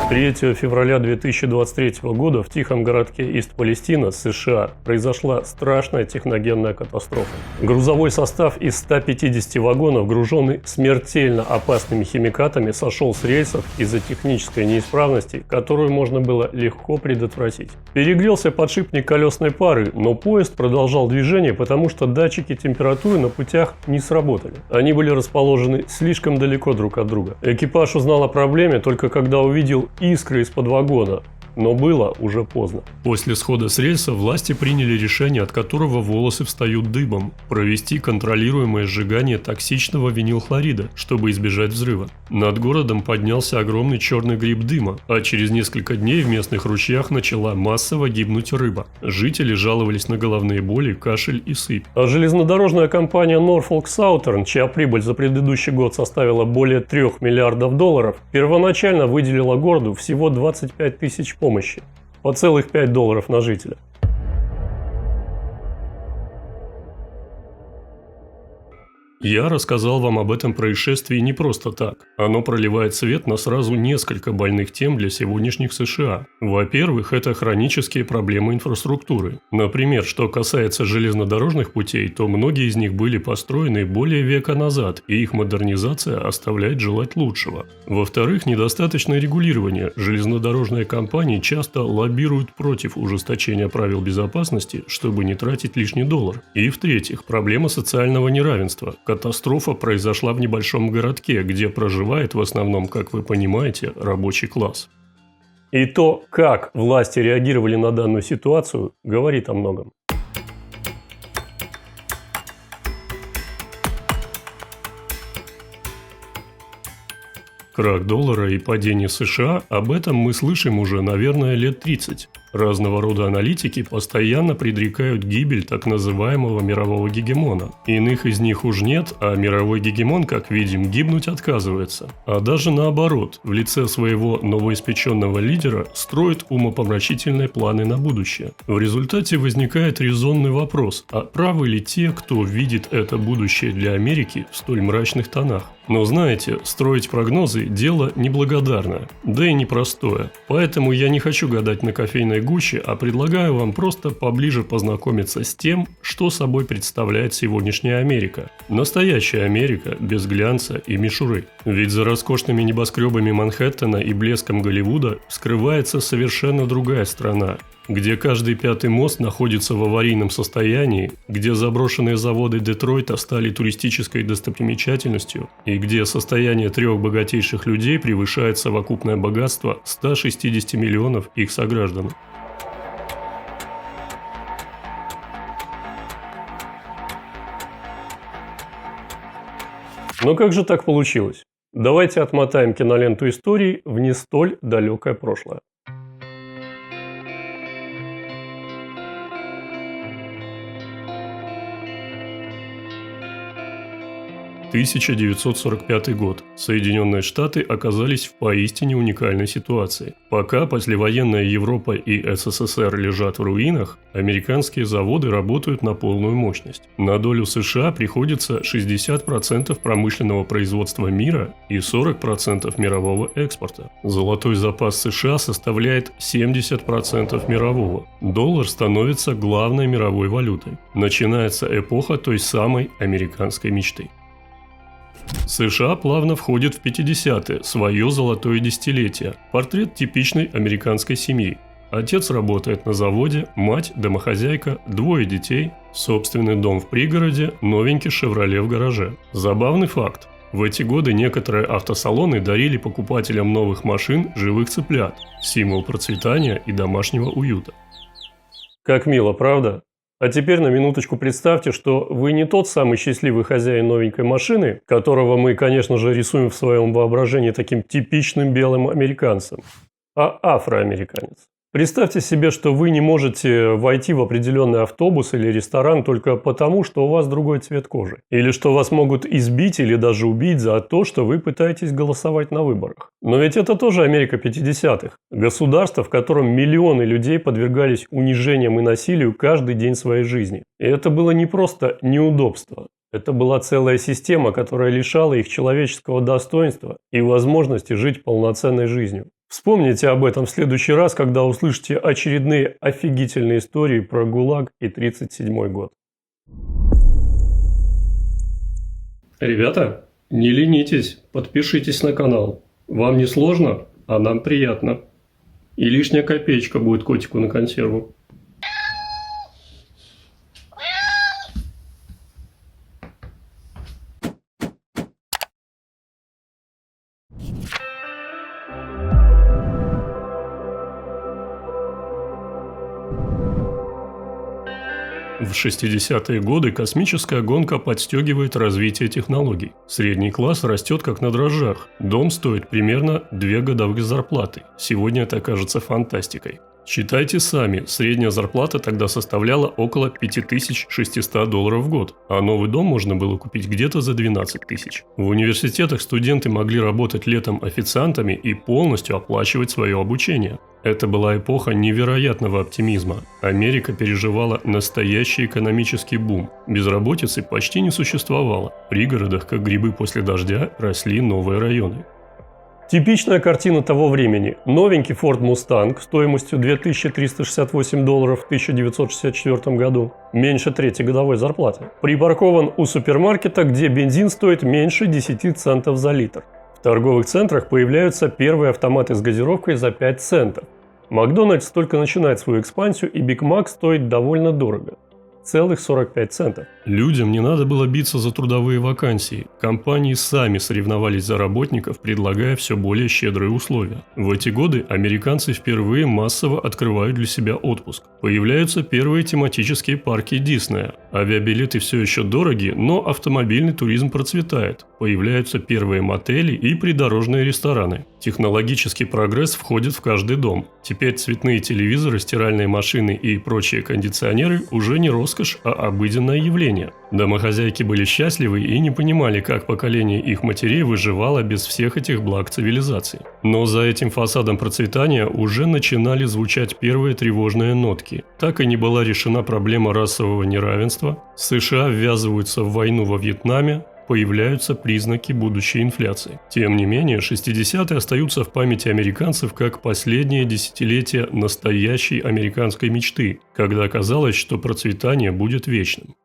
3 февраля 2023 года в тихом городке Ист-Палестина, США, произошла страшная техногенная катастрофа. Грузовой состав из 150 вагонов, груженный смертельно опасными химикатами, сошел с рельсов из-за технической неисправности, которую можно было легко предотвратить. Перегрелся подшипник колесной пары, но поезд продолжал движение, потому что датчики температуры на путях не сработали. Они были расположены слишком далеко друг от друга. Экипаж узнал о проблеме только когда увидел искры из-под вагона, но было уже поздно. После схода с рельса власти приняли решение, от которого волосы встают дыбом – провести контролируемое сжигание токсичного винилхлорида, чтобы избежать взрыва. Над городом поднялся огромный черный гриб дыма, а через несколько дней в местных ручьях начала массово гибнуть рыба. Жители жаловались на головные боли, кашель и сыпь. А железнодорожная компания Norfolk Southern, чья прибыль за предыдущий год составила более $3 миллиардов, первоначально выделила городу всего 25 тысяч помощи, по целых $5 на жителя. Я рассказал вам об этом происшествии не просто так. Оно проливает свет на сразу несколько больных тем для сегодняшних США. Во-первых, это хронические проблемы инфраструктуры. Например, что касается железнодорожных путей, то многие из них были построены более века назад, и их модернизация оставляет желать лучшего. Во-вторых, недостаточное регулирование. Железнодорожные компании часто лоббируют против ужесточения правил безопасности, чтобы не тратить лишний доллар. И в-третьих, проблема социального неравенства. Катастрофа произошла в небольшом городке, где проживает в основном, как вы понимаете, рабочий класс. И то, как власти реагировали на данную ситуацию, говорит о многом. Крах доллара и падение США – об этом мы слышим уже, наверное, лет 30. Разного рода аналитики постоянно предрекают гибель так называемого мирового гегемона. Иных из них уж нет, а мировой гегемон, как видим, гибнуть отказывается. А даже наоборот, в лице своего новоиспеченного лидера строит умопомрачительные планы на будущее. В результате возникает резонный вопрос, а правы ли те, кто видит это будущее для Америки в столь мрачных тонах? Но знаете, строить прогнозы – дело неблагодарное, да и непростое. Поэтому я не хочу гадать на кофейной гуще, а предлагаю вам просто поближе познакомиться с тем, что собой представляет сегодняшняя Америка. Настоящая Америка, без глянца и мишуры. Ведь за роскошными небоскребами Манхэттена и блеском Голливуда скрывается совершенно другая страна, где каждый пятый мост находится в аварийном состоянии, где заброшенные заводы Детройта стали туристической достопримечательностью и где состояние 3 богатейших людей превышает совокупное богатство 160 миллионов их сограждан. Но как же так получилось? Давайте отмотаем киноленту истории в не столь далекое прошлое. 1945 год. Соединенные Штаты оказались в поистине уникальной ситуации. Пока послевоенная Европа и СССР лежат в руинах, американские заводы работают на полную мощность. На долю США приходится 60% промышленного производства мира и 40% мирового экспорта. Золотой запас США составляет 70% мирового. Доллар становится главной мировой валютой. Начинается эпоха той самой американской мечты. США плавно входит в 50-е, свое золотое десятилетие. Портрет типичной американской семьи. Отец работает на заводе, мать – домохозяйка, 2 детей, собственный дом в пригороде, новенький «Шевроле» в гараже. Забавный факт. В эти годы некоторые автосалоны дарили покупателям новых машин живых цыплят – символ процветания и домашнего уюта. Как мило, правда? А теперь на минуточку представьте, что вы не тот самый счастливый хозяин новенькой машины, которого мы, конечно же, рисуем в своем воображении таким типичным белым американцем, а афроамериканец. Представьте себе, что вы не можете войти в определенный автобус или ресторан только потому, что у вас другой цвет кожи. Или что вас могут избить или даже убить за то, что вы пытаетесь голосовать на выборах. Но ведь это тоже Америка 50-х. Государство, в котором миллионы людей подвергались унижениям и насилию каждый день своей жизни. И это было не просто неудобство. Это была целая система, которая лишала их человеческого достоинства и возможности жить полноценной жизнью. Вспомните об этом в следующий раз, когда услышите очередные офигительные истории про ГУЛАГ и 1937 год. Ребята, не ленитесь, подпишитесь на канал. Вам не сложно, а нам приятно. И лишняя копеечка будет котику на консерву. В 60-е годы космическая гонка подстегивает развитие технологий. Средний класс растет как на дрожжах. Дом стоит примерно 2 годовых зарплаты. Сегодня это кажется фантастикой. Считайте сами, средняя зарплата тогда составляла около $5600 в год, а новый дом можно было купить где-то за 12 тысяч. В университетах студенты могли работать летом официантами и полностью оплачивать свое обучение. Это была эпоха невероятного оптимизма. Америка переживала настоящий экономический бум. Безработицы почти не существовало. В пригородах, как грибы после дождя, росли новые районы. Типичная картина того времени. Новенький Ford Mustang стоимостью $2368 в 1964 году, меньше трети годовой зарплаты. Припаркован у супермаркета, где бензин стоит меньше 10 центов за литр. В торговых центрах появляются первые автоматы с газировкой за 5 центов. Макдональдс только начинает свою экспансию, и Биг Мак стоит довольно дорого. Целых 45 центов. Людям не надо было биться за трудовые вакансии. Компании сами соревновались за работников, предлагая все более щедрые условия. В эти годы американцы впервые массово открывают для себя отпуск. Появляются первые тематические парки Диснея. Авиабилеты все еще дороги, но автомобильный туризм процветает. Появляются первые мотели и придорожные рестораны. Технологический прогресс входит в каждый дом. Теперь цветные телевизоры, стиральные машины и прочие кондиционеры уже не роскошь, а обыденное явление. Домохозяйки были счастливы и не понимали, как поколение их матерей выживало без всех этих благ цивилизации. Но за этим фасадом процветания уже начинали звучать первые тревожные нотки. Так и не была решена проблема расового неравенства, США ввязываются в войну во Вьетнаме, появляются признаки будущей инфляции. Тем не менее, 60-е остаются в памяти американцев как последнее десятилетие настоящей американской мечты, когда казалось, что процветание будет вечным.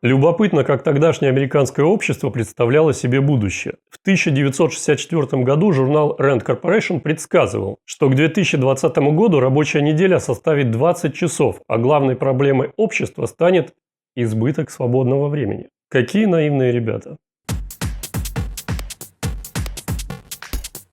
Любопытно, как тогдашнее американское общество представляло себе будущее. В 1964 году журнал Rand Corporation предсказывал, что к 2020 году рабочая неделя составит 20 часов, а главной проблемой общества станет избыток свободного времени. Какие наивные ребята.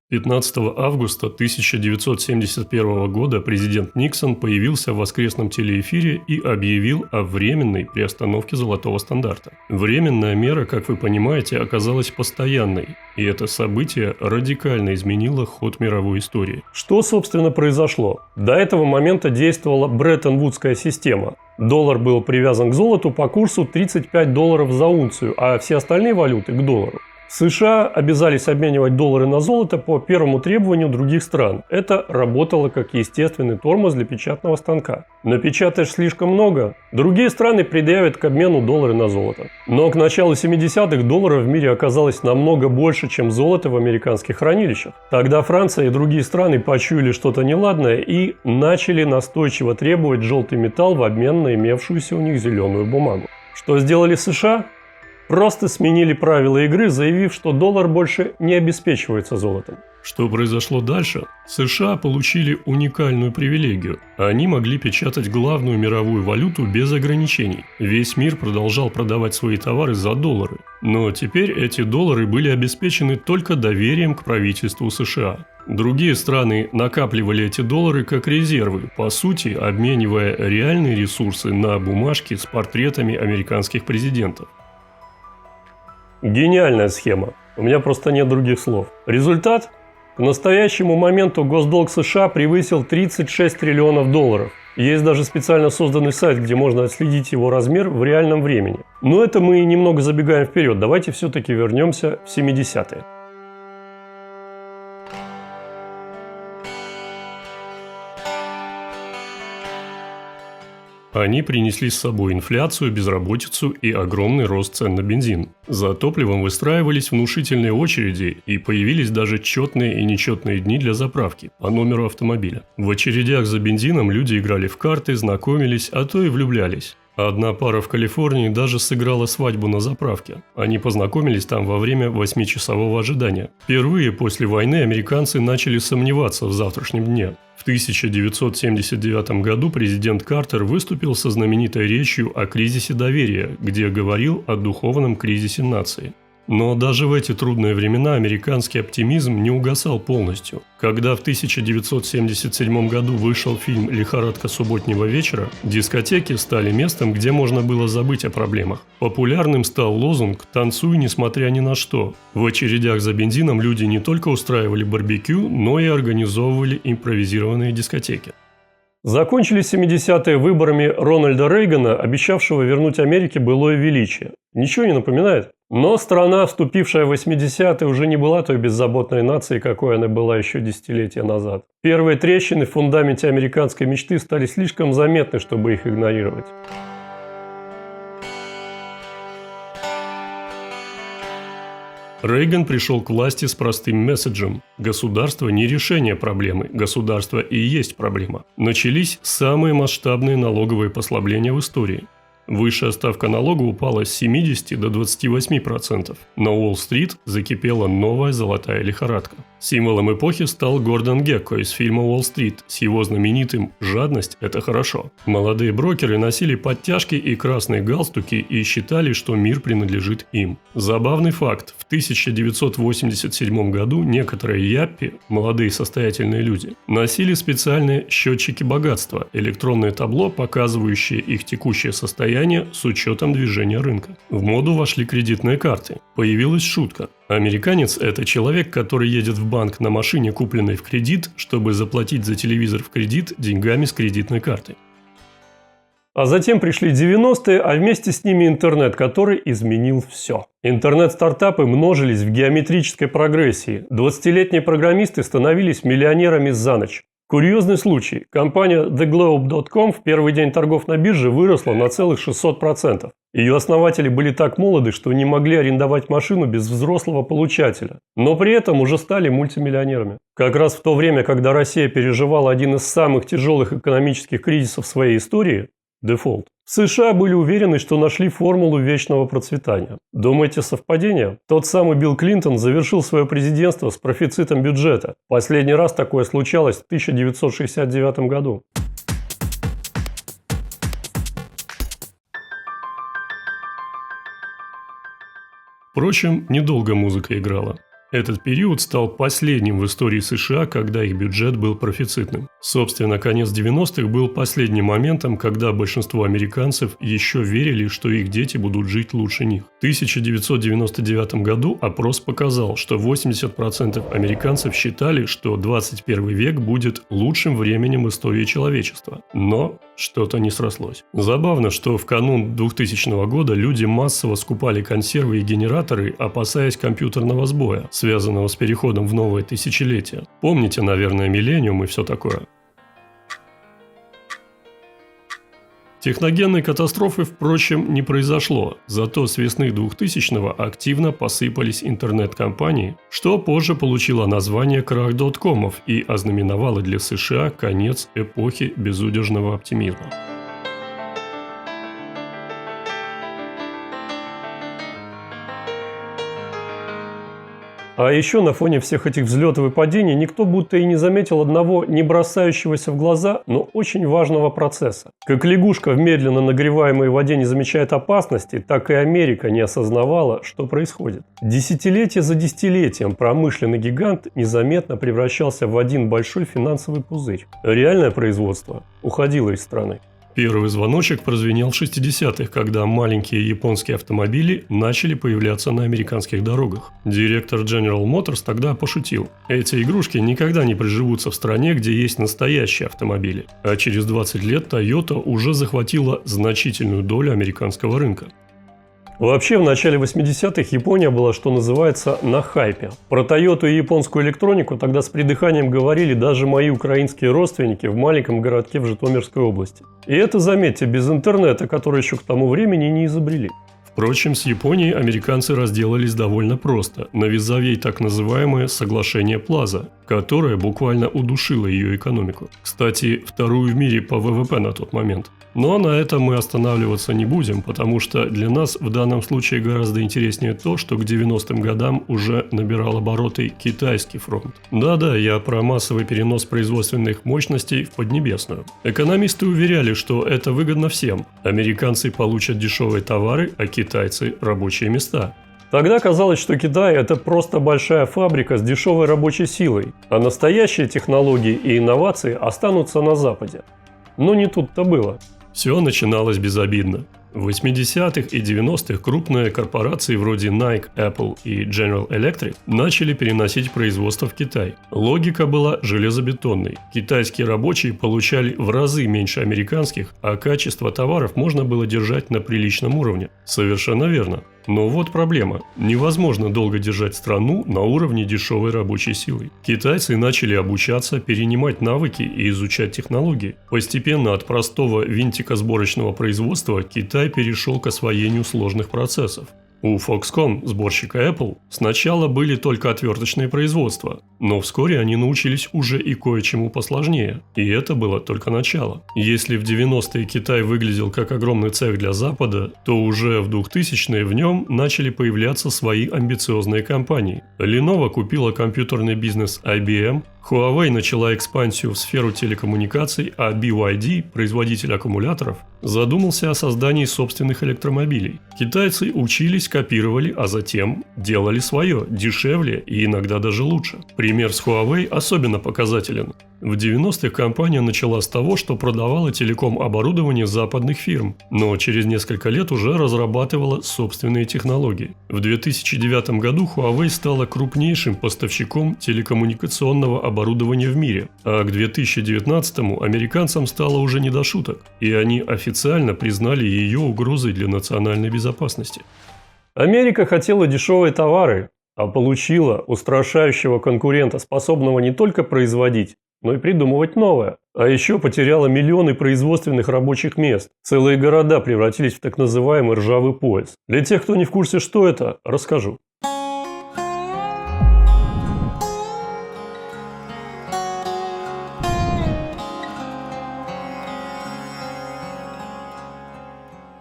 15 августа 1971 года президент Никсон появился в воскресном телеэфире и объявил о временной приостановке золотого стандарта. Временная мера, как вы понимаете, оказалась постоянной, и это событие радикально изменило ход мировой истории. Что, собственно, произошло? До этого момента действовала Бреттон-Вудская система. Доллар был привязан к золоту по курсу $35 за унцию, а все остальные валюты – к доллару. США обязались обменивать доллары на золото по первому требованию других стран. Это работало как естественный тормоз для печатного станка. Напечатаешь слишком много, другие страны предъявят к обмену доллары на золото. Но к началу 70-х долларов в мире оказалось намного больше, чем золото в американских хранилищах. Тогда Франция и другие страны почуяли что-то неладное и начали настойчиво требовать желтый металл в обмен на имевшуюся у них зеленую бумагу. Что сделали США? Просто сменили правила игры, заявив, что доллар больше не обеспечивается золотом. Что произошло дальше? США получили уникальную привилегию. Они могли печатать главную мировую валюту без ограничений. Весь мир продолжал продавать свои товары за доллары. Но теперь эти доллары были обеспечены только доверием к правительству США. Другие страны накапливали эти доллары как резервы, по сути, обменивая реальные ресурсы на бумажки с портретами американских президентов. Гениальная схема. У меня просто нет других слов. Результат? К настоящему моменту госдолг США превысил $36 триллионов. Есть даже специально созданный сайт, где можно отследить его размер в реальном времени. Но это мы немного забегаем вперед. Давайте все-таки вернемся в 70-е. Они принесли с собой инфляцию, безработицу и огромный рост цен на бензин. За топливом выстраивались внушительные очереди, и появились даже четные и нечетные дни для заправки по номеру автомобиля. В очередях за бензином люди играли в карты, знакомились, а то и влюблялись. Одна пара в Калифорнии даже сыграла свадьбу на заправке. Они познакомились там во время 8-часового ожидания. Впервые после войны американцы начали сомневаться в завтрашнем дне. В 1979 году президент Картер выступил со знаменитой речью о кризисе доверия, где говорил о духовном кризисе нации. Но даже в эти трудные времена американский оптимизм не угасал полностью. Когда в 1977 году вышел фильм «Лихорадка субботнего вечера», дискотеки стали местом, где можно было забыть о проблемах. Популярным стал лозунг «Танцуй, несмотря ни на что». В очередях за бензином люди не только устраивали барбекю, но и организовывали импровизированные дискотеки. Закончились 70-е выборами Рональда Рейгана, обещавшего вернуть Америке былое величие. Ничего не напоминает? Но страна, вступившая в 80-е, уже не была той беззаботной нацией, какой она была еще десятилетия назад. Первые трещины в фундаменте американской мечты стали слишком заметны, чтобы их игнорировать. Рейган пришел к власти с простым месседжем: государство не решение проблемы, государство и есть проблема. Начались самые масштабные налоговые послабления в истории. Высшая ставка налога упала с 70 до 28%. На Уолл-стрит закипела новая золотая лихорадка. Символом эпохи стал Гордон Гекко из фильма «Уолл-стрит» с его знаменитым «Жадность – это хорошо». Молодые брокеры носили подтяжки и красные галстуки и считали, что мир принадлежит им. Забавный факт: в 1987 году некоторые яппи, молодые состоятельные люди, носили специальные счетчики богатства, электронное табло, показывающее их текущее состояние с учетом движения рынка. В моду вошли кредитные карты. Появилась шутка: американец – это человек, который едет в банк на машине, купленной в кредит, чтобы заплатить за телевизор в кредит деньгами с кредитной карты. А затем пришли 90-е, а вместе с ними интернет, который изменил все. Интернет-стартапы множились в геометрической прогрессии. 20-летние программисты становились миллионерами за ночь. Курьезный случай. Компания TheGlobe.com в первый день торгов на бирже выросла на целых 600%. Ее основатели были так молоды, что не могли арендовать машину без взрослого получателя. Но при этом уже стали мультимиллионерами. Как раз в то время, когда Россия переживала один из самых тяжелых экономических кризисов своей истории – дефолт, в США были уверены, что нашли формулу вечного процветания. Думаете, совпадение? Тот самый Билл Клинтон завершил свое президентство с профицитом бюджета. Последний раз такое случалось в 1969 году. Впрочем, недолго музыка играла. Этот период стал последним в истории США, когда их бюджет был профицитным. Собственно, конец 90-х был последним моментом, когда большинство американцев еще верили, что их дети будут жить лучше них. В 1999 году опрос показал, что 80% американцев считали, что 21 век будет лучшим временем в истории человечества. Но что-то не срослось. Забавно, что в канун 2000 года люди массово скупали консервы и генераторы, опасаясь компьютерного сбоя, связанного с переходом в новое тысячелетие. Помните, наверное, миллениум и все такое. Техногенной катастрофы, впрочем, не произошло, зато с весны 2000-го активно посыпались интернет-компании, что позже получило название крах доткомов и ознаменовало для США конец эпохи безудержного оптимизма. А еще на фоне всех этих взлетов и падений никто будто и не заметил одного не бросающегося в глаза, но очень важного процесса. Как лягушка в медленно нагреваемой воде не замечает опасности, так и Америка не осознавала, что происходит. Десятилетие за десятилетием промышленный гигант незаметно превращался в один большой финансовый пузырь. Реальное производство уходило из страны. Первый звоночек прозвенел в 60-х, когда маленькие японские автомобили начали появляться на американских дорогах. Директор General Motors тогда пошутил: эти игрушки никогда не приживутся в стране, где есть настоящие автомобили. А через 20 лет Toyota уже захватила значительную долю американского рынка. Вообще, в начале 80-х Япония была, что называется, на хайпе. Про Тойоту и японскую электронику тогда с придыханием говорили даже мои украинские родственники в маленьком городке в Житомирской области. И это, заметьте, без интернета, который еще к тому времени не изобрели. Впрочем, с Японией американцы разделались довольно просто, навязав ей так называемое «соглашение Плаза», которое буквально удушило ее экономику. Кстати, вторую в мире по ВВП на тот момент. Но на этом мы останавливаться не будем, потому что для нас в данном случае гораздо интереснее то, что к 90-м годам уже набирал обороты китайский фронт. Да-да, я про массовый перенос производственных мощностей в Поднебесную. Экономисты уверяли, что это выгодно всем. Американцы получат дешевые товары, а китайцы – рабочие места. Тогда казалось, что Китай – это просто большая фабрика с дешевой рабочей силой, а настоящие технологии и инновации останутся на Западе. Но не тут-то было. Все начиналось безобидно. В 80-х и 90-х крупные корпорации вроде Nike, Apple и General Electric начали переносить производство в Китай. Логика была железобетонной. Китайские рабочие получали в разы меньше американских, а качество товаров можно было держать на приличном уровне. Совершенно верно. Но вот проблема. Невозможно долго держать страну на уровне дешевой рабочей силы. Китайцы начали обучаться, перенимать навыки и изучать технологии. Постепенно от простого винтикосборочного производства Китай перешел к освоению сложных процессов. У Foxconn, сборщика Apple, сначала были только отверточные производства, но вскоре они научились уже и кое-чему посложнее, и это было только начало. Если в 90-е Китай выглядел как огромный цех для Запада, то уже в 2000-е в нем начали появляться свои амбициозные компании. Lenovo купила компьютерный бизнес IBM, Huawei начала экспансию в сферу телекоммуникаций, а BYD, производитель аккумуляторов, задумался о создании собственных электромобилей. Китайцы учились, копировали, а затем делали свое, дешевле и иногда даже лучше. Пример с Huawei особенно показателен. В 90-х компания начала с того, что продавала телеком-оборудование западных фирм, но через несколько лет уже разрабатывала собственные технологии. В 2009 году Huawei стала крупнейшим поставщиком телекоммуникационного оборудования в мире, а к 2019-му американцам стало уже не до шуток, и они официально признали ее угрозой для национальной безопасности. Америка хотела дешевые товары, а получила устрашающего конкурента, способного не только производить, но и придумывать новое. А еще потеряла миллионы производственных рабочих мест. Целые города превратились в так называемый ржавый пояс. Для тех, кто не в курсе, что это, расскажу.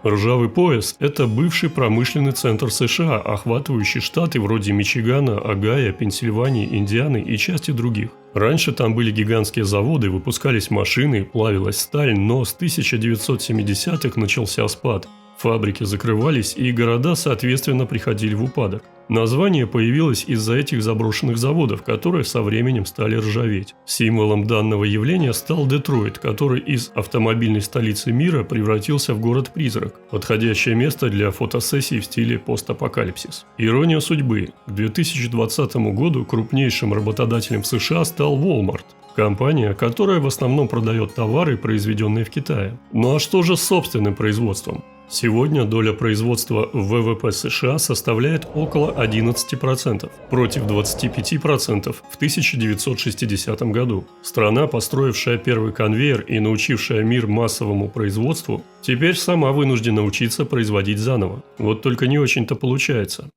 Ржавый пояс – это бывший промышленный центр США, охватывающий штаты вроде Мичигана, Огайо, Пенсильвании, Индианы и части других. Раньше там были гигантские заводы, выпускались машины, плавилась сталь, но с 1970-х начался спад. Фабрики закрывались, и города, соответственно, приходили в упадок. Название появилось из-за этих заброшенных заводов, которые со временем стали ржаветь. Символом данного явления стал Детройт, который из автомобильной столицы мира превратился в город-призрак, подходящее место для фотосессий в стиле постапокалипсис. Ирония судьбы. К 2020 году крупнейшим работодателем в США стал Walmart. Компания, которая в основном продает товары, произведенные в Китае. Ну а что же с собственным производством? Сегодня доля производства в ВВП США составляет около 11%, против 25% в 1960 году. Страна, построившая первый конвейер и научившая мир массовому производству, теперь сама вынуждена учиться производить заново. Вот только не очень-то получается.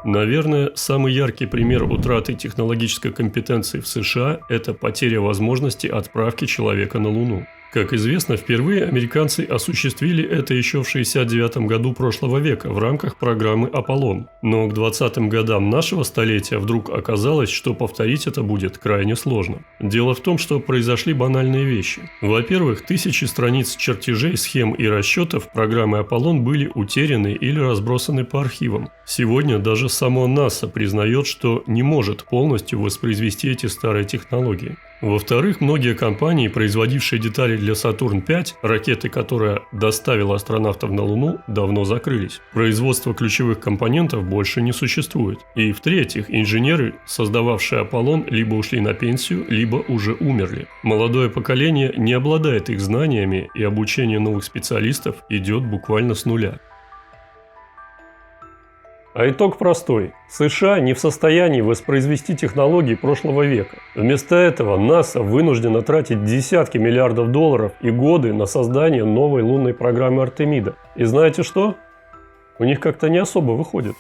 Наверное, самый яркий пример утраты технологической компетенции в США – это потеря возможности отправки человека на Луну. Как известно, впервые американцы осуществили это еще в 1969 году прошлого века в рамках программы «Аполлон». Но к 20-м годам нашего столетия вдруг оказалось, что повторить это будет крайне сложно. Дело в том, что произошли банальные вещи. Во-первых, тысячи страниц чертежей, схем и расчетов программы «Аполлон» были утеряны или разбросаны по архивам. Сегодня даже само НАСА признает, что не может полностью воспроизвести эти старые технологии. Во-вторых, многие компании, производившие детали для Сатурн-5, ракеты, которая доставила астронавтов на Луну, давно закрылись. Производство ключевых компонентов больше не существует. И в-третьих, инженеры, создававшие Аполлон, либо ушли на пенсию, либо уже умерли. Молодое поколение не обладает их знаниями, и обучение новых специалистов идет буквально с нуля. А итог простой. США не в состоянии воспроизвести технологии прошлого века. Вместо этого НАСА вынуждена тратить десятки миллиардов долларов и годы на создание новой лунной программы Артемида. И знаете что? У них как-то не особо выходит.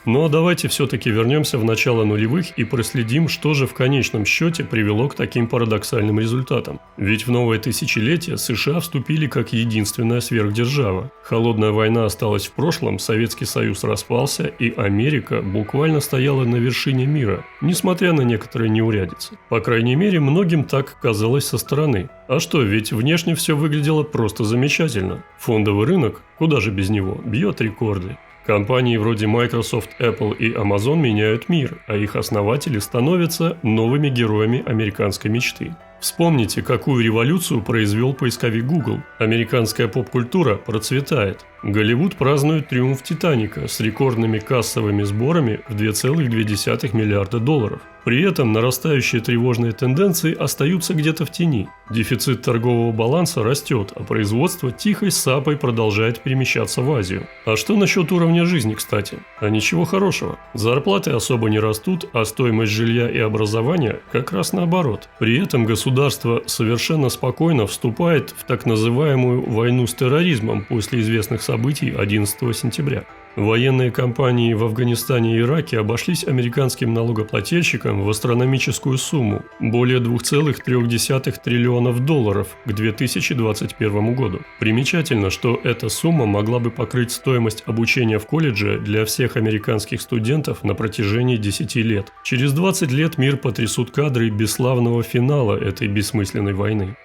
Но давайте все-таки вернемся в начало нулевых и проследим, что же в конечном счете привело к таким парадоксальным результатам. Ведь в новое тысячелетие США вступили как единственная сверхдержава. Холодная война осталась в прошлом, Советский Союз распался, и Америка буквально стояла на вершине мира, несмотря на некоторые неурядицы. По крайней мере, многим так казалось со стороны. А что, ведь внешне все выглядело просто замечательно. Фондовый рынок, куда же без него, бьет рекорды. Компании вроде Microsoft, Apple и Amazon меняют мир, а их основатели становятся новыми героями американской мечты. Вспомните, какую революцию произвел поисковик Google. Американская поп-культура процветает. Голливуд празднует триумф «Титаника» с рекордными кассовыми сборами в 2,2 миллиарда долларов. При этом нарастающие тревожные тенденции остаются где-то в тени. Дефицит торгового баланса растет, а производство тихой сапой продолжает перемещаться в Азию. А что насчет уровня жизни, кстати? А ничего хорошего. Зарплаты особо не растут, а стоимость жилья и образования как раз наоборот. При этом государство совершенно спокойно вступает в так называемую войну с терроризмом после известных событий 11 сентября. Военные кампании в Афганистане и Ираке обошлись американским налогоплательщикам в астрономическую сумму – более 2,3 триллионов долларов к 2021 году. Примечательно, что эта сумма могла бы покрыть стоимость обучения в колледже для всех американских студентов на протяжении 10 лет. Через 20 лет мир потрясут кадры бесславного финала этой бессмысленной войны.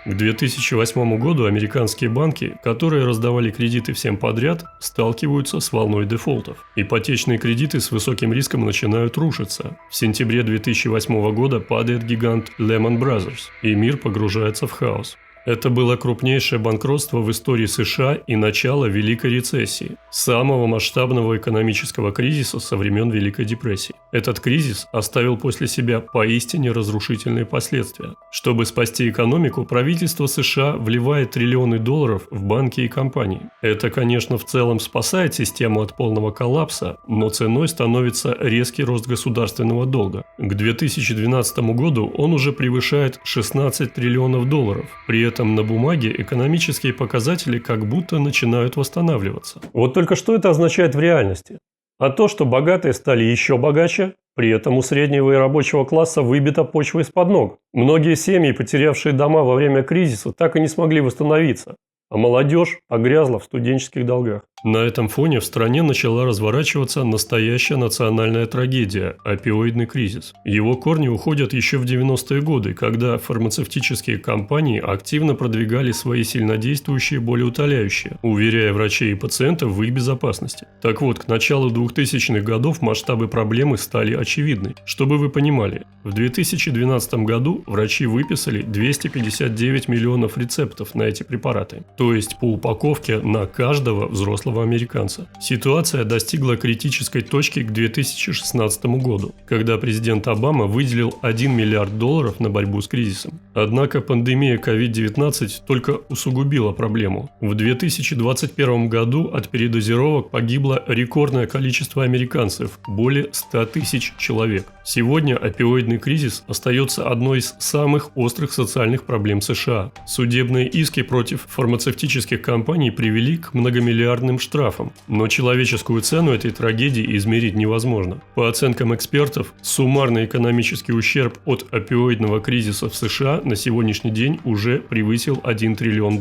К 2008 году американские банки, которые раздавали кредиты всем подряд, сталкиваются с волной дефолтов. Ипотечные кредиты с высоким риском начинают рушиться. В сентябре 2008 года падает гигант Lehman Brothers, и мир погружается в хаос. Это было крупнейшее банкротство в истории США и начало Великой рецессии, самого масштабного экономического кризиса со времен Великой депрессии. Этот кризис оставил после себя поистине разрушительные последствия. Чтобы спасти экономику, правительство США вливает триллионы долларов в банки и компании. Это, конечно, в целом спасает систему от полного коллапса, но ценой становится резкий рост государственного долга. К 2012 году он уже превышает 16 триллионов долларов. При этом на бумаге экономические показатели как будто начинают восстанавливаться. Вот только что это означает в реальности? А то, что богатые стали еще богаче, при этом у среднего и рабочего класса выбита почва из-под ног. Многие семьи, потерявшие дома во время кризиса, так и не смогли восстановиться. А молодежь погрязла в студенческих долгах. На этом фоне в стране начала разворачиваться настоящая национальная трагедия – опиоидный кризис. Его корни уходят еще в 90-е годы, когда фармацевтические компании активно продвигали свои сильнодействующие болеутоляющие, уверяя врачей и пациентов в их безопасности. Так вот, к началу 2000-х годов масштабы проблемы стали очевидны. Чтобы вы понимали, в 2012 году врачи выписали 259 миллионов рецептов на эти препараты, то есть по упаковке на каждого взрослого американца. Ситуация достигла критической точки к 2016 году, когда президент Обама выделил $1 миллиард на борьбу с кризисом. Однако пандемия COVID-19 только усугубила проблему. В 2021 году от передозировок погибло рекордное количество американцев – более 100 тысяч человек. Сегодня опиоидный кризис остается одной из самых острых социальных проблем США. Судебные иски против фармацевтических компаний привели к многомиллиардным штрафам, но человеческую цену этой трагедии измерить невозможно. По оценкам экспертов, суммарный экономический ущерб от опиоидного кризиса в США на сегодняшний день уже превысил $1 триллион.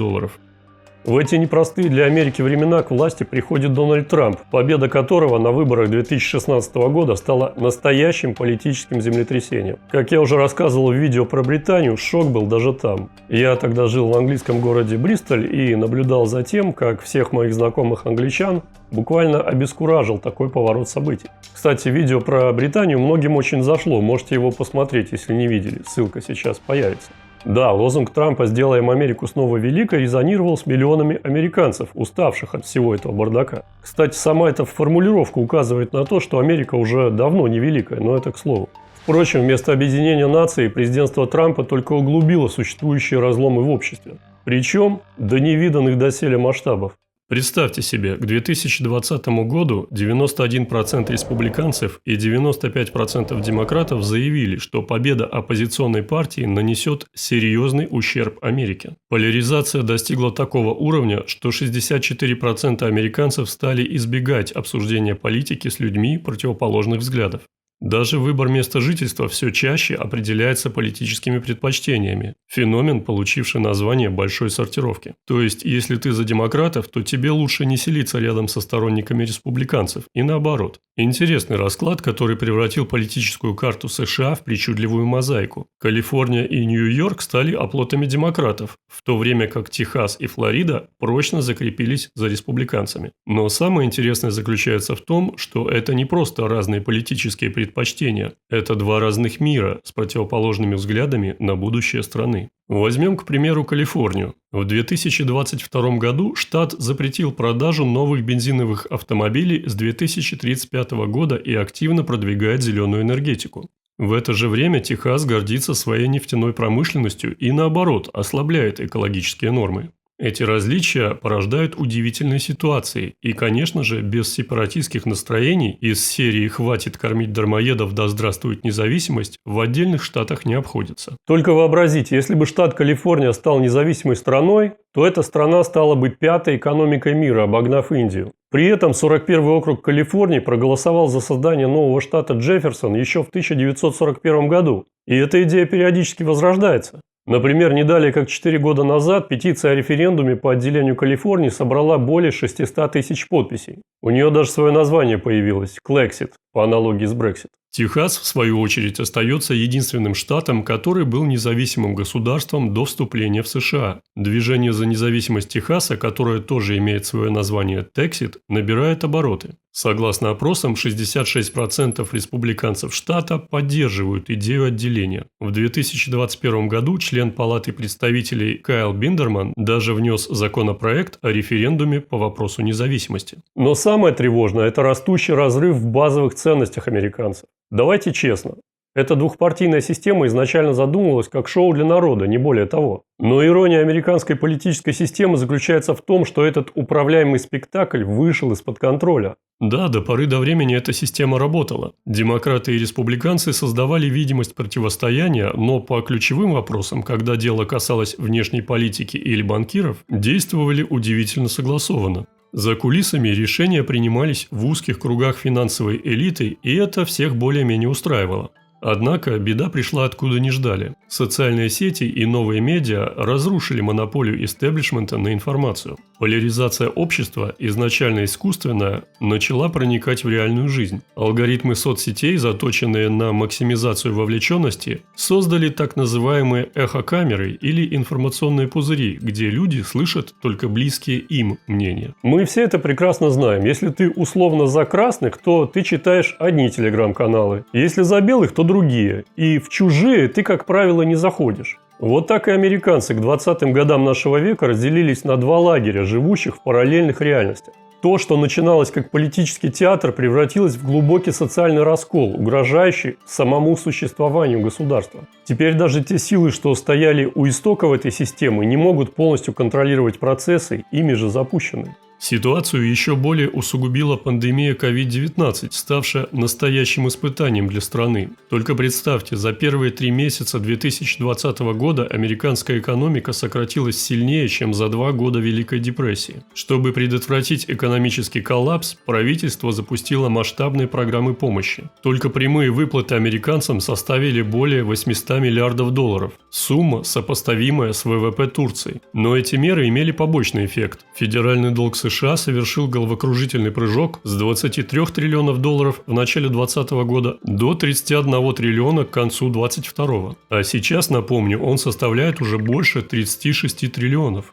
В эти непростые для Америки времена к власти приходит Дональд Трамп, победа которого на выборах 2016 года стала настоящим политическим землетрясением. Как я уже рассказывал в видео про Британию, шок был даже там. Я тогда жил в английском городе Бристоль и наблюдал за тем, как всех моих знакомых англичан буквально обескуражил такой поворот событий. Кстати, видео про Британию многим очень зашло, можете его посмотреть, если не видели, ссылка сейчас появится. Да, лозунг Трампа «Сделаем Америку снова великой» резонировал с миллионами американцев, уставших от всего этого бардака. Кстати, сама эта формулировка указывает на то, что Америка уже давно не великая, но это к слову. Впрочем, вместо объединения наций президентство Трампа только углубило существующие разломы в обществе. Причем до невиданных доселе масштабов. Представьте себе, к 2020 году 91% республиканцев и 95% демократов заявили, что победа оппозиционной партии нанесет серьезный ущерб Америке. Поляризация достигла такого уровня, что 64% американцев стали избегать обсуждения политики с людьми противоположных взглядов. Даже выбор места жительства все чаще определяется политическими предпочтениями. Феномен, получивший название большой сортировки. То есть, если ты за демократов, то тебе лучше не селиться рядом со сторонниками республиканцев. И наоборот. Интересный расклад, который превратил политическую карту США в причудливую мозаику. Калифорния и Нью-Йорк стали оплотами демократов, в то время как Техас и Флорида прочно закрепились за республиканцами. Но самое интересное заключается в том, что это не просто разные политические предпочтения. Это два разных мира с противоположными взглядами на будущее страны. Возьмем, к примеру, Калифорнию. В 2022 году штат запретил продажу новых бензиновых автомобилей с 2035 года и активно продвигает зеленую энергетику. В это же время Техас гордится своей нефтяной промышленностью и, наоборот, ослабляет экологические нормы. Эти различия порождают удивительные ситуации, и, конечно же, без сепаратистских настроений из серии «Хватит кормить дармоедов, да здравствует независимость» в отдельных штатах не обходится. Только вообразите, если бы штат Калифорния стал независимой страной, то эта страна стала бы пятой экономикой мира, обогнав Индию. При этом 41-й округ Калифорнии проголосовал за создание нового штата Джефферсон еще в 1941 году, и эта идея периодически возрождается. Например, не далее как 4 года назад петиция о референдуме по отделению Калифорнии собрала более 600 тысяч подписей. У нее даже свое название появилось – Клексит, по аналогии с Брексит. Техас, в свою очередь, остается единственным штатом, который был независимым государством до вступления в США. Движение за независимость Техаса, которое тоже имеет свое название Тексит, набирает обороты. Согласно опросам, 66% республиканцев штата поддерживают идею отделения. В 2021 году член Палаты представителей Кайл Биндерман даже внес законопроект о референдуме по вопросу независимости. Но самое тревожное – это растущий разрыв в базовых ценностях американцев. Давайте честно. Эта двухпартийная система изначально задумывалась как шоу для народа, не более того. Но ирония американской политической системы заключается в том, что этот управляемый спектакль вышел из-под контроля. Да, до поры до времени эта система работала. Демократы и республиканцы создавали видимость противостояния, но по ключевым вопросам, когда дело касалось внешней политики или банкиров, действовали удивительно согласованно. За кулисами решения принимались в узких кругах финансовой элиты, и это всех более-менее устраивало. Однако беда пришла откуда не ждали. Социальные сети и новые медиа разрушили монополию истеблишмента на информацию. Поляризация общества, изначально искусственная, начала проникать в реальную жизнь. Алгоритмы соцсетей, заточенные на максимизацию вовлеченности, создали так называемые эхокамеры или информационные пузыри, где люди слышат только близкие им мнения. Мы все это прекрасно знаем. Если ты условно за красных, то ты читаешь одни телеграм-каналы. Если за белых, то другие. И в чужие ты, как правило, не заходишь. Вот так и американцы к 20-м годам нашего века разделились на два лагеря, живущих в параллельных реальностях. То, что начиналось как политический театр, превратилось в глубокий социальный раскол, угрожающий самому существованию государства. Теперь даже те силы, что стояли у истоков этой системы, не могут полностью контролировать процессы, ими же запущенные. Ситуацию еще более усугубила пандемия COVID-19, ставшая настоящим испытанием для страны. Только представьте, за первые 3 месяца 2020 года американская экономика сократилась сильнее, чем за 2 года Великой депрессии. Чтобы предотвратить экономический коллапс, правительство запустило масштабные программы помощи. Только прямые выплаты американцам составили более 800 миллиардов долларов. Сумма, сопоставимая с ВВП Турции. Но эти меры имели побочный эффект. Федеральный долг США совершил головокружительный прыжок с 23 триллионов долларов в начале 2020 года до 31 триллиона к концу 2022. А сейчас, напомню, он составляет уже больше 36 триллионов.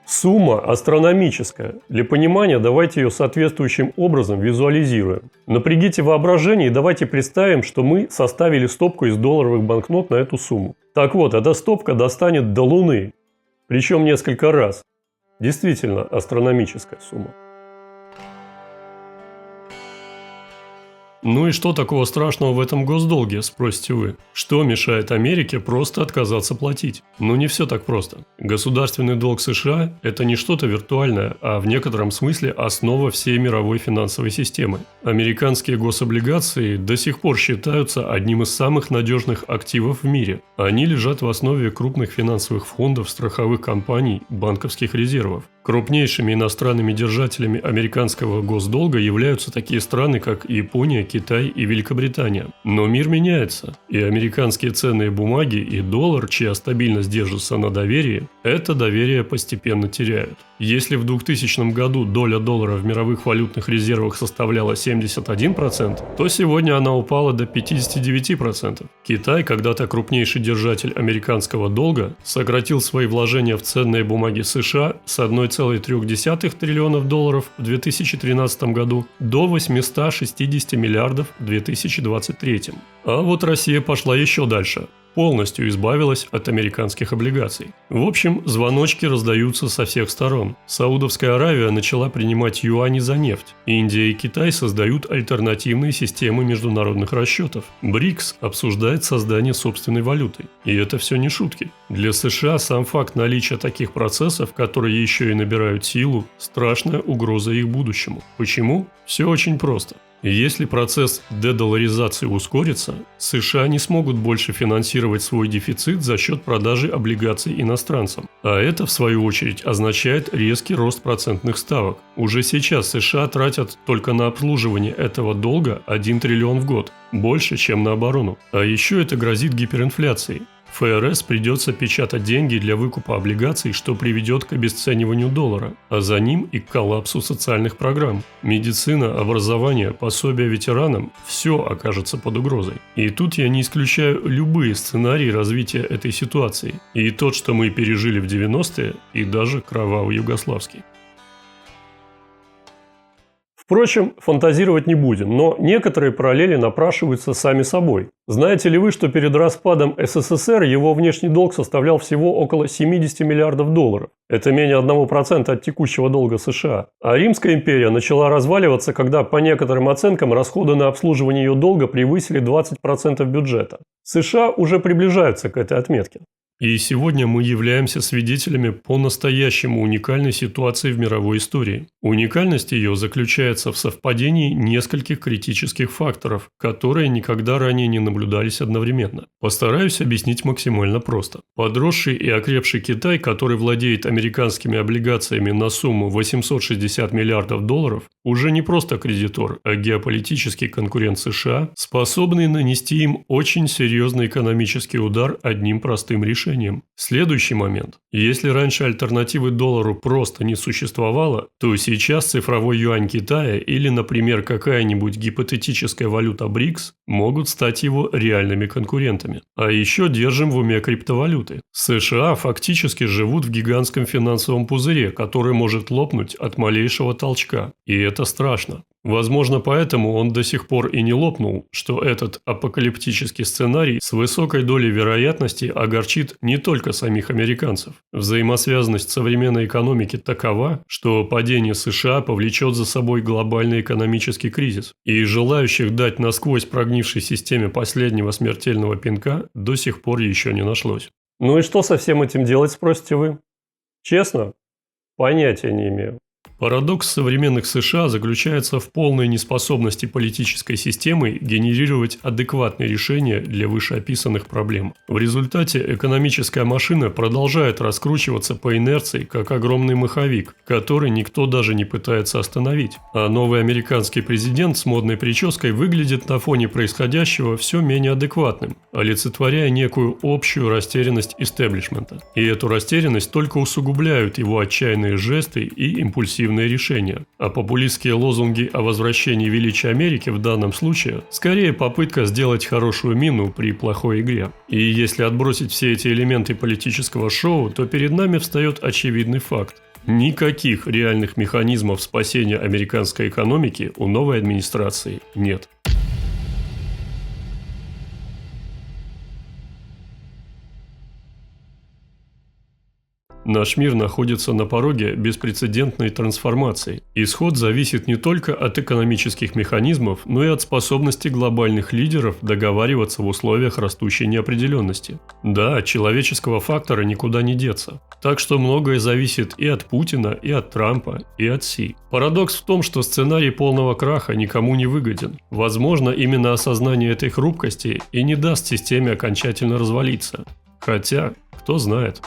Сумма астрономическая. Для понимания давайте ее соответствующим образом визуализируем. Напрягите воображение и давайте представим, что мы составили стопку из долларовых банкнот на эту сумму. Так вот, эта стопка достанет до Луны. Причем несколько раз. Действительно астрономическая сумма. Ну и что такого страшного в этом госдолге, спросите вы? Что мешает Америке просто отказаться платить? Ну не все так просто. Государственный долг США – это не что-то виртуальное, а в некотором смысле основа всей мировой финансовой системы. Американские гособлигации до сих пор считаются одним из самых надежных активов в мире. Они лежат в основе крупных финансовых фондов, страховых компаний, банковских резервов. Крупнейшими иностранными держателями американского госдолга являются такие страны, как Япония, Китай и Великобритания. Но мир меняется, и американские ценные бумаги и доллар, чья стабильность держится на доверии, это доверие постепенно теряют. Если в 2000 году доля доллара в мировых валютных резервах составляла 71%, то сегодня она упала до 59%. Китай, когда-то крупнейший держатель американского долга, сократил свои вложения в ценные бумаги США с 1,3 триллионов долларов в 2013 году до 860 миллиардов в 2023. А вот Россия пошла еще дальше. Полностью избавилась от американских облигаций. В общем, звоночки раздаются со всех сторон. Саудовская Аравия начала принимать юани за нефть. Индия и Китай создают альтернативные системы международных расчетов. БРИКС обсуждает создание собственной валюты. И это все не шутки. Для США сам факт наличия таких процессов, которые еще и набирают силу, страшная угроза их будущему. Почему? Все очень просто. Если процесс дедолларизации ускорится, США не смогут больше финансировать свой дефицит за счет продажи облигаций иностранцам. А это, в свою очередь, означает резкий рост процентных ставок. Уже сейчас США тратят только на обслуживание этого долга 1 триллион в год, больше, чем на оборону. А еще это грозит гиперинфляцией. ФРС придется печатать деньги для выкупа облигаций, что приведет к обесцениванию доллара, а за ним и к коллапсу социальных программ. Медицина, образование, пособия ветеранам – все окажется под угрозой. И тут я не исключаю любые сценарии развития этой ситуации. И тот, что мы пережили в 90-е, и даже кровавый югославский. Впрочем, фантазировать не будем, но некоторые параллели напрашиваются сами собой. Знаете ли вы, что перед распадом СССР его внешний долг составлял всего около 70 миллиардов долларов? Это менее 1% от текущего долга США. А Римская империя начала разваливаться, когда, по некоторым оценкам, расходы на обслуживание ее долга превысили 20% бюджета. США уже приближаются к этой отметке. И сегодня мы являемся свидетелями по-настоящему уникальной ситуации в мировой истории. Уникальность ее заключается в совпадении нескольких критических факторов, которые никогда ранее не наблюдались одновременно. Постараюсь объяснить максимально просто. Подросший и окрепший Китай, который владеет американскими облигациями на сумму 860 миллиардов долларов, уже не просто кредитор, а геополитический конкурент США, способный нанести им очень серьезный экономический удар одним простым решением. Следующий момент. Если раньше альтернативы доллару просто не существовало, то сейчас цифровой юань Китая или, например, какая-нибудь гипотетическая валюта БРИКС могут стать его реальными конкурентами. А еще держим в уме криптовалюты. США фактически живут в гигантском финансовом пузыре, который может лопнуть от малейшего толчка. И это страшно. Возможно, поэтому он до сих пор и не лопнул, что этот апокалиптический сценарий с высокой долей вероятности огорчит не только самих американцев. Взаимосвязанность современной экономики такова, что падение США повлечет за собой глобальный экономический кризис. И желающих дать насквозь прогнившей системе последнего смертельного пинка до сих пор еще не нашлось. Ну и что со всем этим делать, спросите вы? Честно? Понятия не имею. Парадокс современных США заключается в полной неспособности политической системы генерировать адекватные решения для вышеописанных проблем. В результате экономическая машина продолжает раскручиваться по инерции, как огромный маховик, который никто даже не пытается остановить. А новый американский президент с модной прической выглядит на фоне происходящего все менее адекватным, олицетворяя некую общую растерянность истеблишмента. И эту растерянность только усугубляют его отчаянные жесты и импульсивные решения. А популистские лозунги о возвращении величия Америки в данном случае скорее попытка сделать хорошую мину при плохой игре. И если отбросить все эти элементы политического шоу, то перед нами встает очевидный факт. Никаких реальных механизмов спасения американской экономики у новой администрации нет. Наш мир находится на пороге беспрецедентной трансформации. Исход зависит не только от экономических механизмов, но и от способности глобальных лидеров договариваться в условиях растущей неопределенности. Да, от человеческого фактора никуда не деться. Так что многое зависит и от Путина, и от Трампа, и от Си. Парадокс в том, что сценарий полного краха никому не выгоден. Возможно, именно осознание этой хрупкости и не даст системе окончательно развалиться. Хотя, кто знает.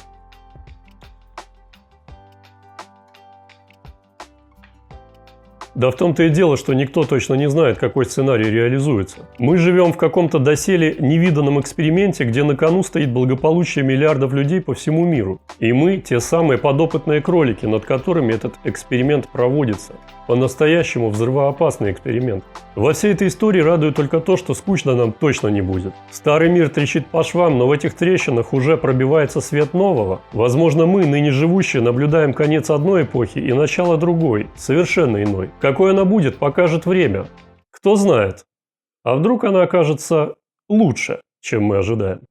Да в том-то и дело, что никто точно не знает, какой сценарий реализуется. Мы живем в каком-то доселе невиданном эксперименте, где на кону стоит благополучие миллиардов людей по всему миру. И мы – те самые подопытные кролики, над которыми этот эксперимент проводится. По-настоящему взрывоопасный эксперимент. Во всей этой истории радует только то, что скучно нам точно не будет. Старый мир трещит по швам, но в этих трещинах уже пробивается свет нового. Возможно, мы, ныне живущие, наблюдаем конец одной эпохи и начало другой, совершенно иной. Какой она будет, покажет время. Кто знает. А вдруг она окажется лучше, чем мы ожидаем.